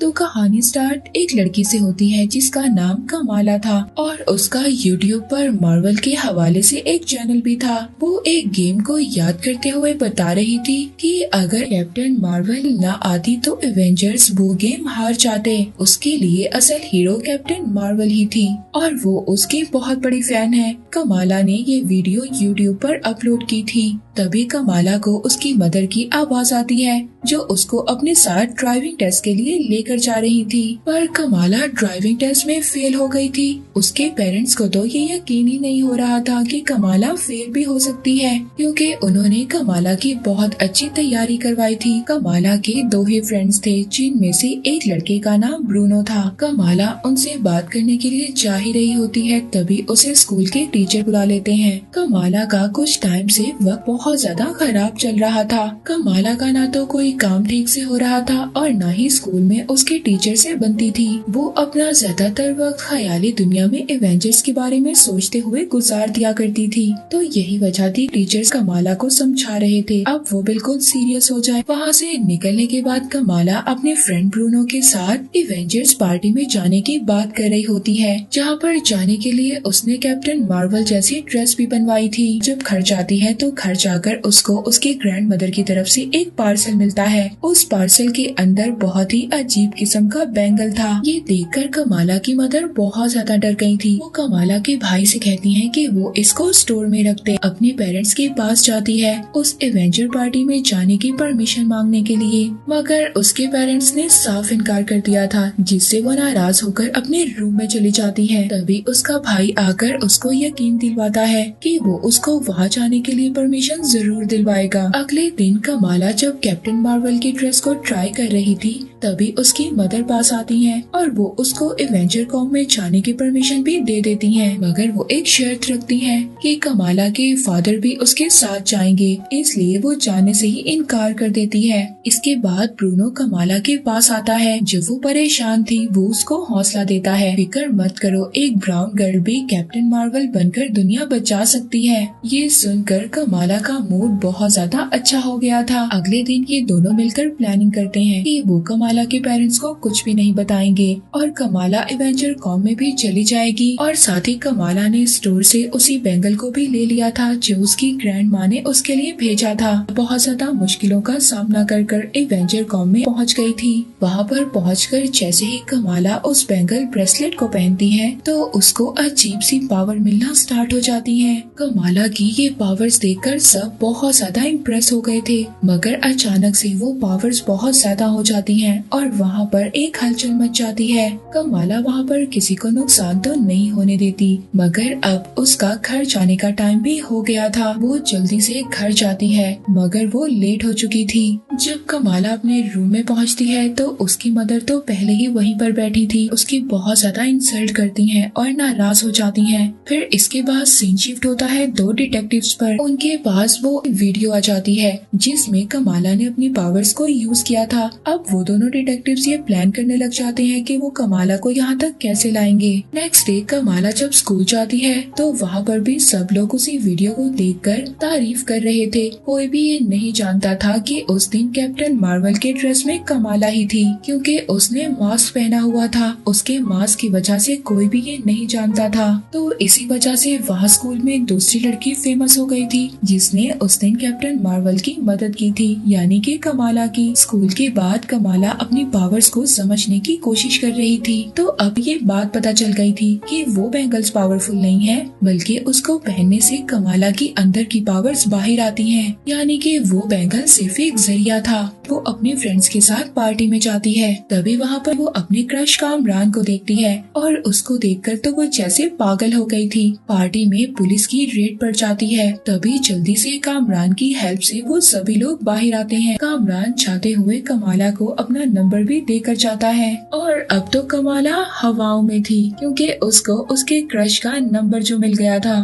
तो कहानी स्टार्ट एक लड़की से होती है जिसका नाम कमाला था और उसका यूट्यूब पर मार्वल के हवाले से एक चैनल भी था। वो एक गेम को याद करते हुए बता रही थी कि अगर कैप्टन मार्वल न आती तो एवेंजर्स वो गेम हार जाते। उसके लिए असल हीरो कैप्टन मार्वल ही थी और वो उसकी बहुत बड़ी फैन है। कमाला ने ये वीडियो यूट्यूब पर अपलोड की थी। तभी कमाला को उसकी मदर की आवाज आती है जो उसको अपने साथ ड्राइविंग टेस्ट के लिए लेकर जा रही थी। पर कमाला ड्राइविंग टेस्ट में फेल हो गई थी। उसके पेरेंट्स को तो ये यकीन ही नहीं हो रहा था कि कमाला फेल भी हो सकती है, क्योंकि उन्होंने कमाला की बहुत अच्छी तैयारी करवाई थी। कमाला के दो ही फ्रेंड्स थे जिनमें से एक लड़के का नाम ब्रूनो था। कमाला उनसे बात करने के लिए जा ही रही होती है, तभी उसे स्कूल के टीचर बुला लेते हैं। कमाला का कुछ टाइम से वक्त बहुत ज्यादा खराब चल रहा था। कमाला का ना तो कोई काम ठीक से हो रहा था और न ही स्कूल में उसके टीचर से बनती थी। वो अपना ज्यादातर वक्त ख्याली दुनिया में एवेंजर्स के बारे में सोचते हुए गुजार दिया करती थी। तो यही वजह थी टीचर्स कमाला को समझा रहे थे अब वो बिल्कुल सीरियस हो जाए। वहाँ से निकलने के बाद कमाला अपने फ्रेंड ब्रूनो के साथ एवेंजर्स पार्टी में जाने की बात कर रही होती है, जहाँ पर जाने के लिए उसने कैप्टन मार्वल जैसी ड्रेस भी बनवाई थी। जब घर जाती है तो घर जाकर उसको उसके ग्रैंड मदर की तरफ से एक पार्सल मिलता है। उस पार्सल के अंदर बहुत ही अजीब किस्म का बैंगल था। ये देखकर कमाला की मदर बहुत ज्यादा डर गई थी। वो कमाला के भाई से कहती है कि वो इसको स्टोर में रख दे। अपने पेरेंट्स के पास जाती है उस एवेंजर पार्टी में जाने की परमिशन मांगने के लिए, मगर उसके पेरेंट्स ने साफ इनकार कर दिया था, जिससे वो नाराज होकर अपने रूम में चली जाती है। तभी उसका भाई आकर उसको यकीन दिलवाता है कि वो उसको वहाँ जाने के लिए परमिशन जरूर दिलवाएगा। अगले दिन कमाला जब कैप्टन मार्वल की ड्रेस को ट्राई कर रही थी तभी उसकी मदर पास आती हैं और वो उसको एवेंजर कॉम में जाने की परमिशन भी दे देती हैं, मगर वो एक शर्त रखती हैं कि कमाला के फादर भी उसके साथ जाएंगे, इसलिए वो जाने से ही इनकार कर देती है। इसके बाद ब्रूनो कमाला के पास आता है। जब वो परेशान थी वो उसको हौसला देता है, फिक्र मत करो, एक ब्राउन गर्ल भी कैप्टन मार्वल बनकर दुनिया बचा सकती है। ये सुनकर कमाला का मूड बहुत ज्यादा अच्छा हो गया था। अगले दिन ये दोनों मिलकर प्लानिंग करते हैं कि वो कमाला के पेरेंट्स को कुछ भी नहीं बताएंगे और कमाला एवेंजर कॉम में भी चली जाएगी। और साथ ही कमाला ने स्टोर से उसी बैंगल को भी ले लिया था जो उसकी ग्रैंड माँ ने उसके लिए भेजा था। बहुत ज्यादा मुश्किलों का सामना कर एवेंजर कॉम में पहुँच गई थी। वहाँ पर पहुँचकर जैसे ही कमाला उस बैंगल ब्रेसलेट को पहनती है तो उसको अजीब सी पावर मिलना स्टार्ट हो जाती है। कमाला की ये पावर्स देखकर सब बहुत ज्यादा इम्प्रेस हो गए थे, मगर अचानक से वो पावर्स बहुत ज्यादा हो जाती हैं और वहाँ पर एक हलचल मच जाती है। कमाला वहाँ पर किसी को नुकसान तो नहीं होने देती, मगर अब उसका घर जाने का टाइम भी हो गया था। वो जल्दी से घर जाती है मगर वो लेट हो चुकी थी। जब कमाला अपने रूम में पहुँचती है तो उसकी मदर तो पहले ही वहीं पर बैठी थी। उसकी बहुत ज्यादा इंसल्ट करती हैं और नाराज हो जाती हैं। फिर इसके बाद सीन शिफ्ट होता है दो डिटेक्टिव्स पर। उनके पास वो वीडियो आ जाती है जिसमें कमाला ने अपनी पावर्स को यूज किया था। अब वो दोनों डिटेक्टिव्स ये प्लान करने लग जाते हैं कि वो कमाला को यहाँ तक कैसे लाएंगे। नेक्स्ट डे कमाला जब स्कूल जाती है तो वहाँ पर भी सब लोग उसी वीडियो को देखकर तारीफ कर रहे थे। कोई भी ये नहीं जानता था कि उस दिन कैप्टन मार्वल के ड्रेस में कमाला ही थी, क्योंकि उसने मास्क पहना हुआ था। उसके मास्क की वजह से कोई भी ये नहीं जानता था। तो इसी वजह से वहाँ स्कूल में दूसरी लड़की फेमस हो गई थी जिसने उस दिन कैप्टन मार्वल की मदद की थी, यानी कि कमाला की। स्कूल के बाद कमाला अपनी पावर्स को समझने की कोशिश कर रही थी, तो अब ये बात पता चल गई थी कि वो बैंगल्स पावरफुल नहीं है, बल्कि उसको पहनने से कमाला की अंदर की पावर्स बाहर आती हैं, यानी कि वो बैंगल सिर्फ एक जरिया था। वो अपने फ्रेंड्स के साथ पार्टी में जाती है। तभी वहाँ पर वो अपने क्रश कामरान को देखती है और उसको देखकर तो वो जैसे पागल हो गई थी। पार्टी में पुलिस की रेड पड़ जाती है। तभी जल्दी से कामरान की हेल्प से वो सभी लोग बाहर आते हैं। कामरान जाते हुए कमाला को अपना नंबर भी देकर जाता है और अब तो कमाला हवाओं में थी, क्योंकि उसको उसके क्रश का नंबर जो मिल गया था।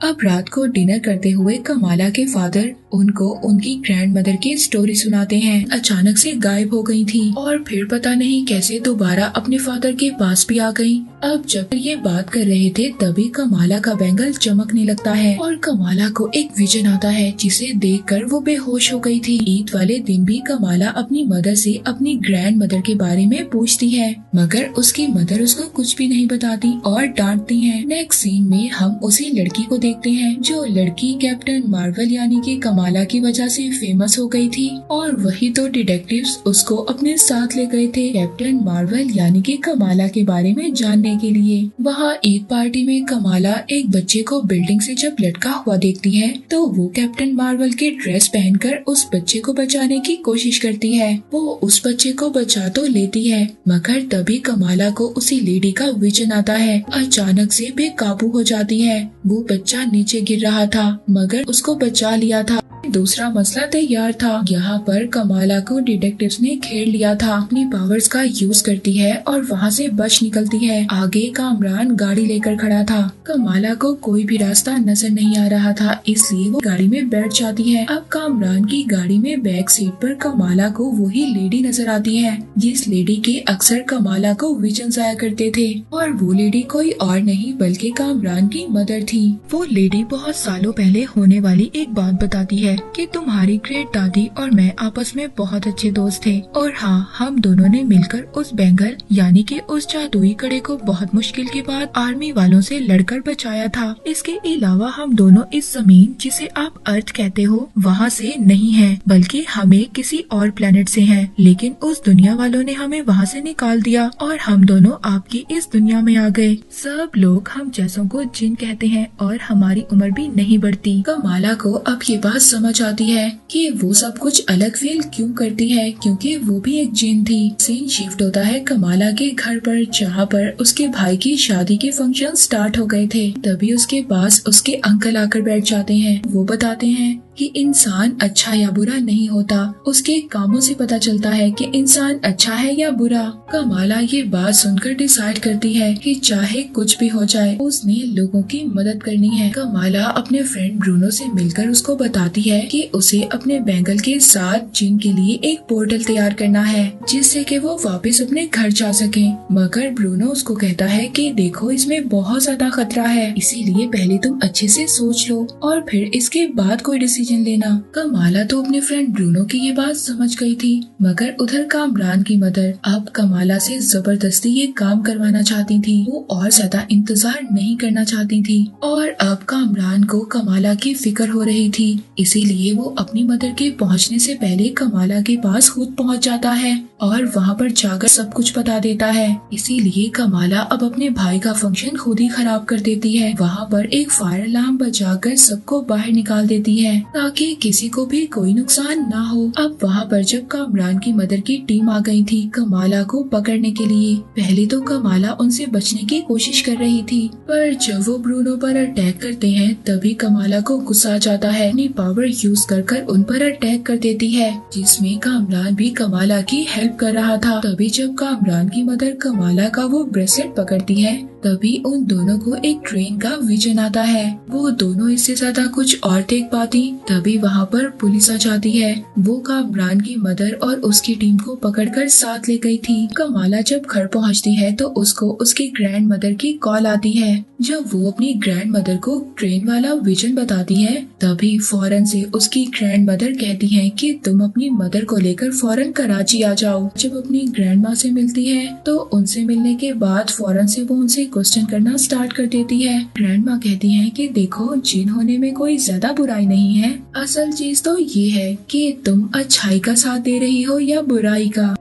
अब रात को डिनर करते हुए कमाला के फादर उनको उनकी ग्रैंड मदर की स्टोरी सुनाते हैं। अचानक से गायब हो गई थी और फिर पता नहीं कैसे दोबारा अपने फादर के पास भी आ गई। अब जब ये बात कर रहे थे तभी कमाला का बैंगल चमकने लगता है और कमाला को एक विजन आता है जिसे देखकर वो बेहोश हो गई थी। ईद वाले दिन भी कमाला अपनी मदर से अपनी ग्रैंड मदर के बारे में पूछती है, मगर उसकी मदर उसको कुछ भी नहीं बताती और डांटती है। नेक्स्ट सीन में हम उसी लड़की को देखते हैं जो लड़की कैप्टन मार्वल यानी कि कमाला की वजह से फेमस हो गई थी और वही तो डिटेक्टिव्स उसको अपने साथ ले गए थे कैप्टन मार्वल यानी कि कमाला के बारे में जानने के लिए। वहाँ ईद पार्टी में कमाला एक बच्चे को बिल्डिंग से जब लटका हुआ देखती है तो वो कैप्टन मार्वल की ड्रेस पहनकर उस बच्चे को बचाने की कोशिश करती है। वो उस बच्चे को बचा तो लेती है मगर तभी कमाला को उसी लेडी का विजन आता है। अचानक से बेकाबू हो जाती है। वो बच्चा नीचे गिर रहा था मगर उसको बचा लिया था। दूसरा मसला तैयार था। यहाँ पर कमाला को डिटेक्टिव्स ने घेर लिया था। अपनी पावर्स का यूज करती है और वहाँ से बच निकलती है। आगे कामरान गाड़ी लेकर खड़ा था। कमाला को कोई भी रास्ता नजर नहीं आ रहा था इसलिए वो गाड़ी में बैठ जाती है। अब कामरान की गाड़ी में बैक सीट पर कमाला को वही लेडी नजर आती है जिस लेडी के अक्सर कमाला को विजन आया करते थे और वो लेडी कोई और नहीं बल्कि कामरान की मदर थी। वो लेडी बहुत सालों पहले होने वाली एक बात बताती है कि तुम्हारी ग्रेट दादी और मैं आपस में बहुत अच्छे दोस्त थे और हाँ, हम दोनों ने मिलकर उस बैंगल यानी कि उस जादुई कड़े को बहुत मुश्किल के बाद आर्मी वालों से लड़कर बचाया था। इसके अलावा हम दोनों इस जमीन जिसे आप अर्थ कहते हो वहाँ से नहीं हैं, बल्कि हमें किसी और प्लेनेट से हैं। लेकिन उस दुनिया वालों ने हमें वहाँ से निकाल दिया और हम दोनों आपकी इस दुनिया में आ गए। सब लोग हम जैसों को जिन कहते हैं और हमारी उम्र भी नहीं बढ़ती। कमाला को अब ये बात समझ आती है कि वो सब कुछ अलग फील क्यों करती है क्योंकि वो भी एक जिन थी। सीन शिफ्ट होता है कमाला के घर पर जहाँ पर उसके भाई की शादी के फंक्शन स्टार्ट हो गए थे। तभी उसके पास उसके अंकल आकर बैठ जाते हैं। वो बताते हैं कि इंसान अच्छा या बुरा नहीं होता, उसके कामों से पता चलता है कि इंसान अच्छा है या बुरा। कमाला ये बात सुनकर डिसाइड करती है कि चाहे कुछ भी हो जाए उसने लोगों की मदद करनी है। कमाला अपने फ्रेंड ब्रूनो से मिलकर उसको बताती है कि उसे अपने बैंगल के साथ जिन के लिए एक पोर्टल तैयार करना है जिससे कि वो वापस अपने घर जा सके। मगर ब्रूनो उसको कहता है कि देखो इसमें बहुत ज्यादा खतरा है, इसीलिए पहले तुम अच्छे से सोच लो और फिर इसके बाद कोई डिसीजन लेना। कमाला तो अपने फ्रेंड ब्रूनो की ये बात समझ गई थी मगर उधर कामरान की मदर अब कमाला से जबरदस्ती ये काम करवाना चाहती थी। वो और ज्यादा इंतजार नहीं करना चाहती थी और अब कामरान को कमाला की फिक्र हो रही थी, इसीलिए वो अपनी मदर के पहुंचने से पहले कमाला के पास खुद पहुंच जाता है और वहाँ पर जाकर सब कुछ बता देता है। इसीलिए कमाला अब अपने भाई का फंक्शन खुद ही खराब कर देती है। वहाँ पर एक फायर अलार्म बजाकर सबको बाहर निकाल देती है ताकि किसी को भी कोई नुकसान ना हो। अब वहाँ पर जब कामरान की मदर की टीम आ गई थी कमाला को पकड़ने के लिए, पहले तो कमाला उनसे बचने की कोशिश कर रही थी पर जब वो ब्रूनो पर अटैक करते हैं तभी कमाला को गुस्सा आ जाता है। अपनी पावर यूज कर उन पर अटैक कर देती है जिसमें कामरान भी कमाला की हेल्प कर रहा था। तभी जब कामरान की मदर कमाला का वो ब्रेसलेट पकड़ती है तभी उन दोनों को एक ट्रेन का विजन आता है। वो दोनों इससे ज्यादा कुछ और देख पाती तभी वहाँ पर पुलिस आ जाती है। वो कामरान की मदर और उसकी टीम को पकड़कर साथ ले गई थी। कमाला जब घर पहुँचती है तो उसको उसकी ग्रैंड मदर की कॉल आती है। जब वो अपनी ग्रैंड मदर को ट्रेन वाला विजन बताती है तभी फौरन से उसकी ग्रैंड मदर कहती है कि तुम अपनी मदर को लेकर फौरन कराची आ जाओ। जब अपनी ग्रैंड माँ से मिलती है तो उनसे मिलने के बाद फौरन से वो उनसे क्वेश्चन करना स्टार्ट कर देती है। ग्रैंड माँ कहती है कि देखो जिन होने में कोई ज्यादा बुराई नहीं है, असल चीज तो ये है कि तुम अच्छाई का साथ दे रही हो या बुराई का।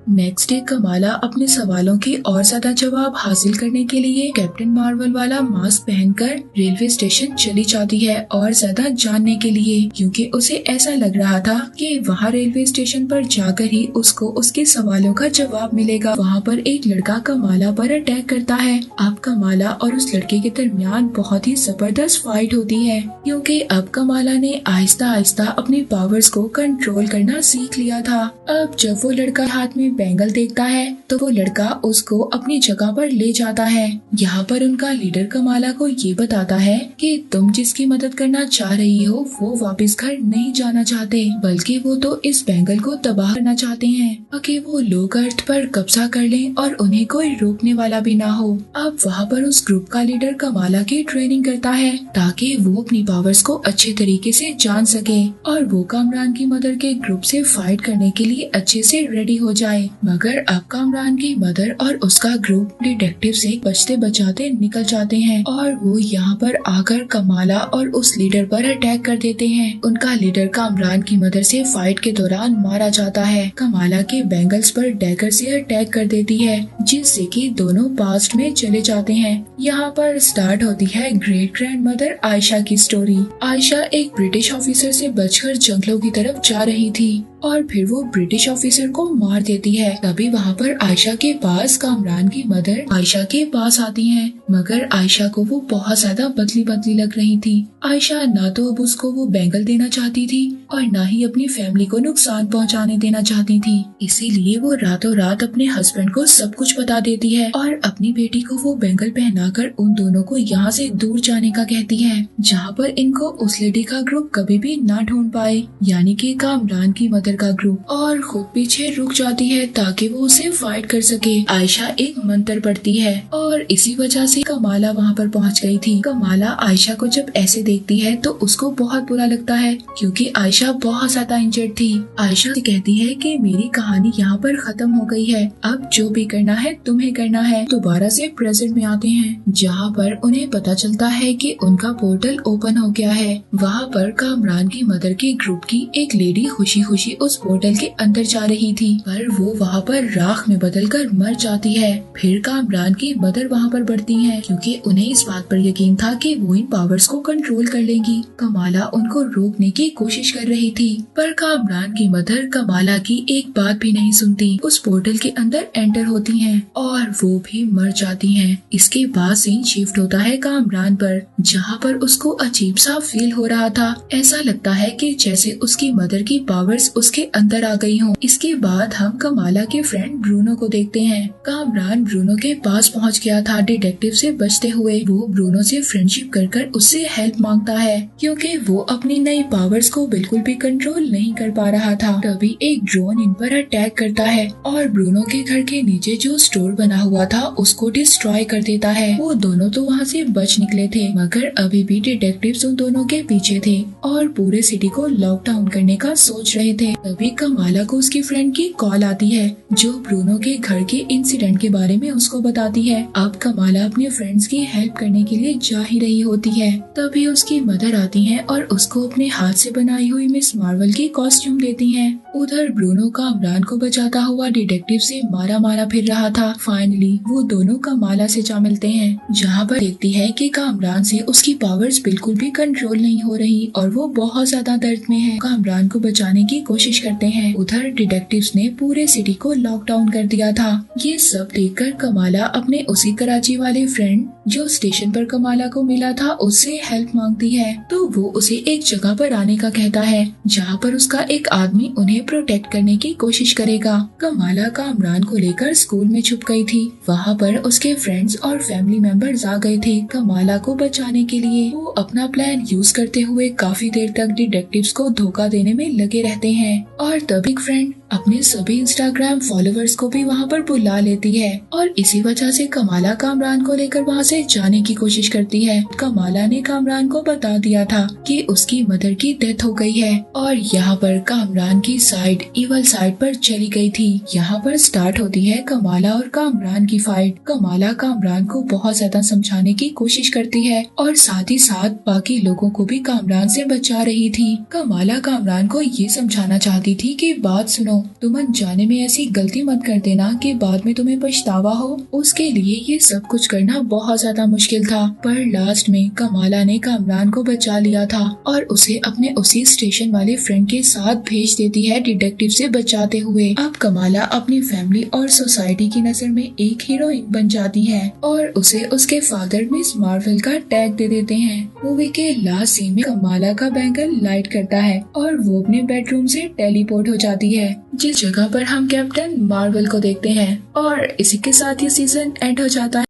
नेक्स्ट डे कमाला अपने सवालों के और ज्यादा जवाब हासिल करने के लिए कैप्टन मार्वल वाला मास्क पहनकर रेलवे स्टेशन चली जाती है और ज्यादा जानने के लिए, क्योंकि उसे ऐसा लग रहा था कि वहाँ रेलवे स्टेशन पर जाकर ही उसको उसके सवालों का जवाब मिलेगा। वहाँ पर एक लड़का कमाला पर अटैक करता है। अब कमाला और उस लड़के के दरमियान बहुत ही जबरदस्त फाइट होती है क्योंकि अब कमाला ने आहिस्ता आहिस्ता अपनी पावर्स को कंट्रोल करना सीख लिया था। अब जब वो लड़का हाथ में बैंगल देखता है तो वो लड़का उसको अपनी जगह पर ले जाता है। यहाँ पर उनका लीडर कमाला को ये बताता है कि तुम जिसकी मदद करना चाह रही हो वो वापस घर नहीं जाना चाहते, बल्कि वो तो इस बैंगल को तबाह करना चाहते हैं ताकि वो लोग अर्थ पर कब्जा कर लें और उन्हें कोई रोकने वाला भी ना हो। अब वहाँ पर उस ग्रुप का लीडर कमाला की ट्रेनिंग करता है ताकि वो अपनी पावर्स को अच्छे तरीके से जान सके और वो कामरान की मदर के ग्रुप से फाइट करने के लिए अच्छे से रेडी हो जाए। मगर अब कामरान की मदर और उसका ग्रुप डिटेक्टिव से बचते बचाते निकल जाते हैं और वो यहाँ पर आकर कमाला और उस लीडर पर अटैक कर देते हैं। उनका लीडर कामरान की मदर से फाइट के दौरान मारा जाता है। कमाला के बैंगल्स पर डैगर से अटैक कर देती है जिससे कि दोनों पास्ट में चले जाते हैं। यहाँ पर स्टार्ट होती है ग्रेट ग्रैंड मदर आयशा की स्टोरी। आयशा एक ब्रिटिश ऑफिसर से बचकर जंगलों की तरफ जा रही थी और फिर वो ब्रिटिश ऑफिसर को मार देती है। तभी वहाँ पर आयशा के पास कामरान की मदर आयशा के पास आती हैं, मगर आयशा को वो बहुत ज्यादा बदली बदली लग रही थी। आयशा ना तो अब उसको वो बैंगल देना चाहती थी और ना ही अपनी फैमिली को नुकसान पहुँचाने देना चाहती थी। इसीलिए वो रातों रात अपने हस्बैंड को सब कुछ बता देती है और अपनी बेटी को वो बैंगल पहनाकर उन दोनों को यहाँ से दूर जाने का कहती है, जहाँ पर इनको उस लेडी का ग्रुप कभी भी ना ढूंढ पाए, यानी कि कामरान की मदर का ग्रुप, और खुद पीछे रुक जाती है ताकि वो उसे फाइट कर सके। आयशा एक मंत्र पढ़ती है और इसी वजह से कमाला वहाँ पर पहुँच गई थी। कमाला आयशा को जब ऐसे देखती है तो उसको बहुत बुरा लगता है क्योंकि आयशा बहुत ज्यादा इंजर्ड थी। आयशा कहती है कि मेरी कहानी यहाँ पर खत्म हो गई है, अब जो भी करना है तुम्हें करना है। दोबारा से प्रेजेंट में आते हैं जहाँ पर उन्हें पता चलता है कि उनका पोर्टल ओपन हो गया है। वहाँ पर कामरान की मदर के ग्रुप की एक लेडी खुशी खुशी उस पोर्टल के अंदर जा रही थी, पर वो वहाँ पर राख में बदलकर मर जाती है। फिर कामरान की मदर वहाँ पर बढ़ती है क्योंकि उन्हें इस बात पर यकीन था कि वो इन पावर्स को कंट्रोल कर लेंगी। कमाला उनको रोकने की कोशिश कर रही थी, पर कामरान की मदर कमाला की एक बात भी नहीं सुनती। उस पोर्टल के अंदर एंटर होती हैं और वो भी मर जाती हैं। इसके बाद सीन शिफ्ट होता है कामरान पर, जहाँ पर उसको अजीब सा फील हो रहा था। ऐसा लगता है कि जैसे उसकी मदर की पावर्स उसके अंदर आ गई हों। इसके बाद हम कमाला के फ्रेंड ब्रूनो को देखते हैं। कामरान ब्रूनो के पास पहुँच गया था डिटेक्टिव से बचते हुए। वो ब्रूनो से फ्रेंडशिप कर उससे हेल्प मांगता है क्योंकि वो अपनी नई पावर्स को बिल्कुल भी कंट्रोल नहीं कर पा रहा था। तभी एक ड्रोन इन पर अटैक करता है और ब्रूनो के घर के नीचे जो स्टोर बना हुआ था उसको डिस्ट्रॉय कर देता है। वो दोनों तो वहाँ से बच निकले थे, मगर अभी भी डिटेक्टिव्स उन दोनों के पीछे थे और पूरे सिटी को लॉकडाउन करने का सोच रहे थे। तभी कमाला को उसकी फ्रेंड की कॉल आती है जो ब्रूनो के घर के इंसिडेंट के बारे में उसको बताती है। अब कमाला अपने फ्रेंड्स की हेल्प करने के लिए जा ही रही होती है। तभी उसकी मदर आती है और उसको अपने हाथ से बनाई हुई मिस मार्वल की कॉस्ट्यूम देती है। उधर ब्रूनो कामरान को बचाता हुआ डिटेक्टिव से मारा मारा फिर रहा था। फाइनली वो दोनों कमाला से जा मिलते हैं, जहाँ पर देखती है कि कामरान से उसकी पावर्स बिल्कुल भी कंट्रोल नहीं हो रही और वो बहुत ज्यादा दर्द में है। कामरान को बचाने की कोशिश करते हैं। उधर डिटेक्टिव्स ने पूरे सिटी को लॉकडाउन कर दिया था। ये सब देखकर कमाला अपने उसी कराची वाले फ्रेंड जो स्टेशन पर कमाला को मिला था उससे हेल्प मांगती है, तो वो उसे एक जगह पर आने का कहता है जहाँ पर उसका एक आदमी उन्हें प्रोटेक्ट करने की कोशिश करेगा। कमाला कामरान को लेकर स्कूल में छुप गई थी। वहाँ पर उसके फ्रेंड्स और फैमिली मेंबर्स आ गए थे कमाला को बचाने के लिए। वो अपना प्लान यूज करते हुए काफी देर तक डिटेक्टिव्स को धोखा देने में लगे रहते हैं और तभी फ्रेंड अपने सभी इंस्टाग्राम फॉलोअर्स को भी वहाँ पर बुला लेती है और इसी वजह से कमाला कामरान को लेकर वहाँ से जाने की कोशिश करती है। कमाला ने कामरान को बता दिया था कि उसकी मदर की डेथ हो गई है और यहाँ पर कामरान की साइड इवल साइड पर चली गई थी। यहाँ पर स्टार्ट होती है कमाला और कामरान की फाइट। कमाला कामरान को बहुत ज्यादा समझाने की कोशिश करती है और साथ ही साथ बाकी लोगों को भी कामरान से बचा रही थी। कमाला कामरान को ये समझाना चाहती थी कि बात सुनो, तुम अनजाने में ऐसी गलती मत कर देना कि बाद में तुम्हें पछतावा हो। उसके लिए ये सब कुछ करना बहुत ज्यादा मुश्किल था, पर लास्ट में कमाला ने कामरान को बचा लिया था और उसे अपने उसी स्टेशन वाले फ्रेंड के साथ भेज देती है डिटेक्टिव से बचाते हुए। अब कमाला अपनी फैमिली और सोसाइटी की नजर में एक हीरोइन बन जाती है और उसे उसके फादर मिस मार्वल का टैग दे देते हैं। मूवी के लास्ट सीन में कमाला का बैंगल लाइट करता है और वो अपने बेडरूम से टेलीपोर्ट हो जाती है, जिस जगह पर हम कैप्टन मार्वल को देखते हैं। और इसी के साथ ये सीजन एंड हो जाता है।